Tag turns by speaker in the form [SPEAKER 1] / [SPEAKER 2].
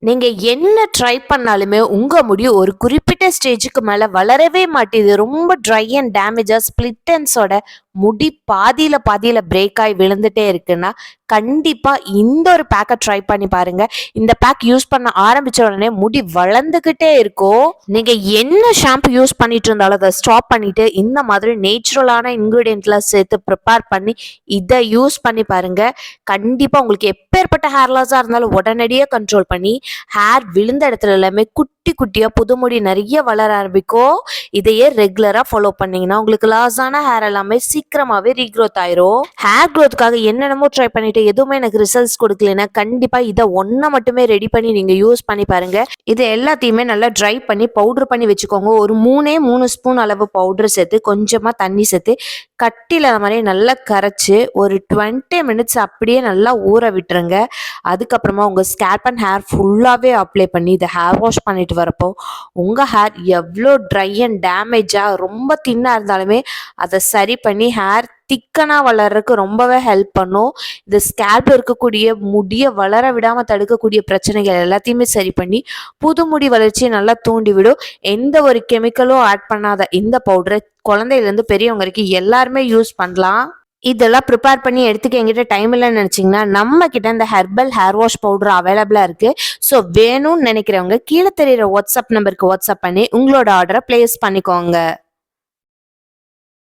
[SPEAKER 1] நீங்க என்ன ட்ரை பண்ணாலுமே உங்க முடி ஒரு குறிப்பிட்ட ஸ்டேஜுக்கு மேல வளரவே மாட்டேது. ரொம்ப ட்ரை அண்ட் டேமேஜா ஸ்ப்ளிட் எண்ட்ஸோட முடி பாதியில பிரேக் ஆகி விழுந்துட்டே இருக்குன்னா, கண்டிப்பா இந்த ஒரு பேக்க ட்ரை பண்ணி பாருங்க. இந்த பேக் யூஸ் பண்ண ஆரம்பிச்ச உடனே முடி வளர்ந்துகிட்டே இருக்கும். நீங்க என்ன ஷாம்பு யூஸ் பண்ணிட்டு இருந்தாலும் அதை ஸ்டாப் பண்ணிட்டு இந்த மாதிரி நேச்சுரலான இன்கிரீடியன்ட்லாம் சேர்த்து ப்ரிப்பேர் பண்ணி இதை யூஸ் பண்ணி பாருங்க. கண்டிப்பா உங்களுக்கு எப்பேற்பட்ட ஹேர் லாஸா இருந்தாலும் உடனடியே கண்ட்ரோல் பண்ணி ஹேர் விழுந்த இடத்துல எல்லாமே குட்டி குட்டியா புது முடி நிறைய வளர ஆரம்பிக்கும். இதையே ரெகுலரா ஃபாலோ பண்ணீங்கன்னா உங்களுக்கு லாஸ் ஆன ஹேர் எல்லாமே சீக்கிரமாவே ரீக்ரோத் ஆயிரும். ஹேர் க்ரோத்துக்காக என்னென்னமோ ட்ரை பண்ணிட்டு எதுவுமே எனக்கு ரிசல்ட்ஸ் கொடுக்கலன்னா கண்டிப்பா இதை ஒன்றை மட்டுமே ரெடி பண்ணி நீங்க யூஸ் பண்ணி பாருங்க. இது எல்லாத்தையுமே நல்லா ட்ரை பண்ணி பவுடர் பண்ணி வச்சுக்கோங்க. ஒரு 3 ஸ்பூன் அளவு பவுடர் சேர்த்து கொஞ்சமா தண்ணி சேர்த்து கட்டில மாதிரி நல்லா கரைச்சு ஒரு 20 மினிட்ஸ் அப்படியே நல்லா ஊற விட்டுருங்க. அதுக்கப்புறமா உங்க ஸ்கேல்ப் அண்ட் ஹேர் ஃபுல்லாவே அப்ளை பண்ணி இதை ஹேர் வாஷ் பண்ணிட்டு வரப்போ உங்க ஹேர் எவ்வளோ ட்ரை அண்ட் டேமேஜா ரொம்ப தின்னா இருந்தாலுமே அதை சரி பண்ணி ஹேர் திக்கனா வளர்றதுக்கு ரொம்பவே ஹெல்ப் பண்ணும். இந்த ஸ்கேல்ப்ல இருக்கக்கூடிய முடியை வளர விடாம தடுக்கக்கூடிய பிரச்சனைகள் எல்லாத்தையுமே சரி பண்ணி புது முடி வளர்ச்சியை நல்லா தூண்டி விடும். எந்த ஒரு கெமிக்கலும் ஆட் பண்ணாத இந்த பவுடரை குழந்தையிலேருந்து பெரியவங்க வரைக்கும் எல்லாருமே யூஸ் பண்ணலாம். இதெல்லாம் ப்ரிப்பேர் பண்ணி எடுத்துக்க எங்கிட்ட டைம் இல்லைன்னு நினச்சிங்கன்னா நம்ம கிட்ட இந்த ஹெர்பல் ஹேர் வாஷ் பவுடர் அவைலபிளாக இருக்குது. ஸோ வேணும்னு நினைக்கிறவங்க கீழே தெரியிற வாட்ஸ்அப் நம்பருக்கு வாட்ஸ்அப் பண்ணி உங்களோட ஆர்டரை பிளேஸ் பண்ணிக்கோங்க.